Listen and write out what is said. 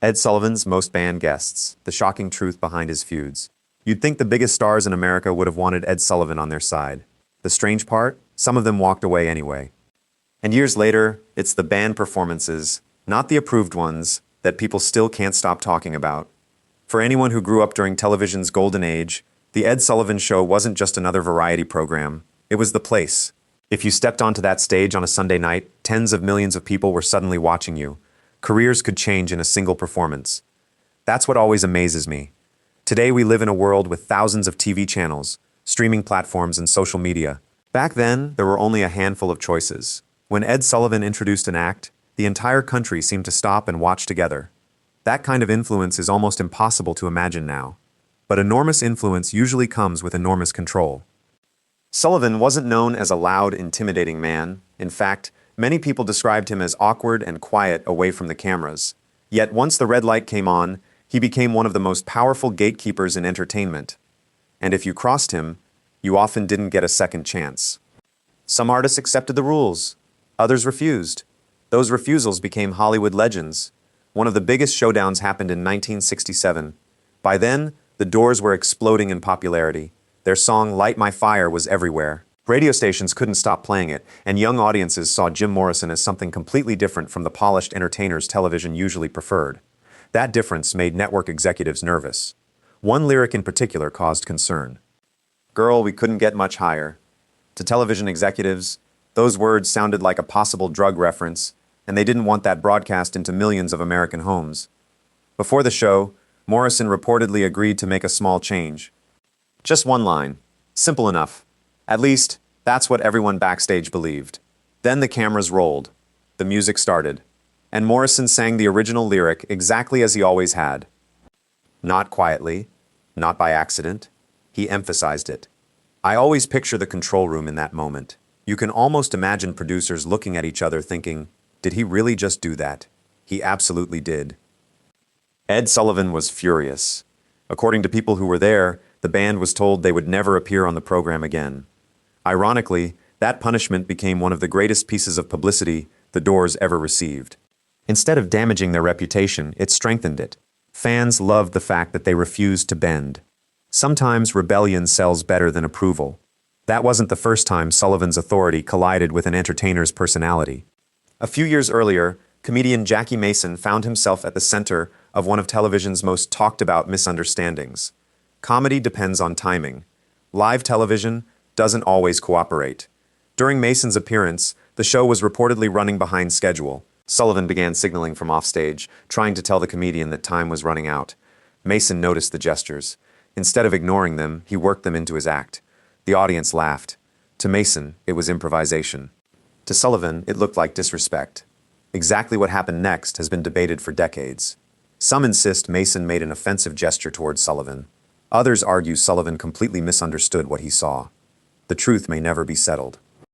Ed Sullivan's most banned guests, the shocking truth behind his feuds. You'd think the biggest stars in America would have wanted Ed Sullivan on their side. The strange part? Some of them walked away anyway. And years later, it's the banned performances, not the approved ones, that people still can't stop talking about. For anyone who grew up during television's golden age, the Ed Sullivan Show wasn't just another variety program. It was the place. If you stepped onto that stage on a Sunday night, tens of millions of people were suddenly watching you. Careers could change in a single performance. That's what always amazes me. Today we live in a world with thousands of TV channels, streaming platforms, and social media. Back then, there were only a handful of choices. When Ed Sullivan introduced an act, the entire country seemed to stop and watch together. That kind of influence is almost impossible to imagine now. But enormous influence usually comes with enormous control. Sullivan wasn't known as a loud, intimidating man. In fact, many people described him as awkward and quiet away from the cameras. Yet once the red light came on, he became one of the most powerful gatekeepers in entertainment. And if you crossed him, you often didn't get a second chance. Some artists accepted the rules. Others refused. Those refusals became Hollywood legends. One of the biggest showdowns happened in 1967. By then, the Doors were exploding in popularity. Their song Light My Fire was everywhere. Radio stations couldn't stop playing it, and young audiences saw Jim Morrison as something completely different from the polished entertainers television usually preferred. That difference made network executives nervous. One lyric in particular caused concern. "Girl, we couldn't get much higher." To television executives, those words sounded like a possible drug reference, and they didn't want that broadcast into millions of American homes. Before the show, Morrison reportedly agreed to make a small change. Just one line. Simple enough. At least, that's what everyone backstage believed. Then the cameras rolled. The music started. And Morrison sang the original lyric exactly as he always had. Not quietly, not by accident. He emphasized it. I always picture the control room in that moment. You can almost imagine producers looking at each other thinking, did he really just do that? He absolutely did. Ed Sullivan was furious. According to people who were there, the band was told they would never appear on the program again. Ironically, that punishment became one of the greatest pieces of publicity the Doors ever received. Instead of damaging their reputation, it strengthened it. Fans loved the fact that they refused to bend. Sometimes rebellion sells better than approval. That wasn't the first time Sullivan's authority collided with an entertainer's personality. A few years earlier, comedian Jackie Mason found himself at the center of one of television's most talked-about misunderstandings. Comedy depends on timing. Live television doesn't always cooperate. During Mason's appearance, the show was reportedly running behind schedule. Sullivan began signaling from offstage, trying to tell the comedian that time was running out. Mason noticed the gestures. Instead of ignoring them, he worked them into his act. The audience laughed. To Mason, it was improvisation. To Sullivan, it looked like disrespect. Exactly what happened next has been debated for decades. Some insist Mason made an offensive gesture towards Sullivan. Others argue Sullivan completely misunderstood what he saw. The truth may never be settled.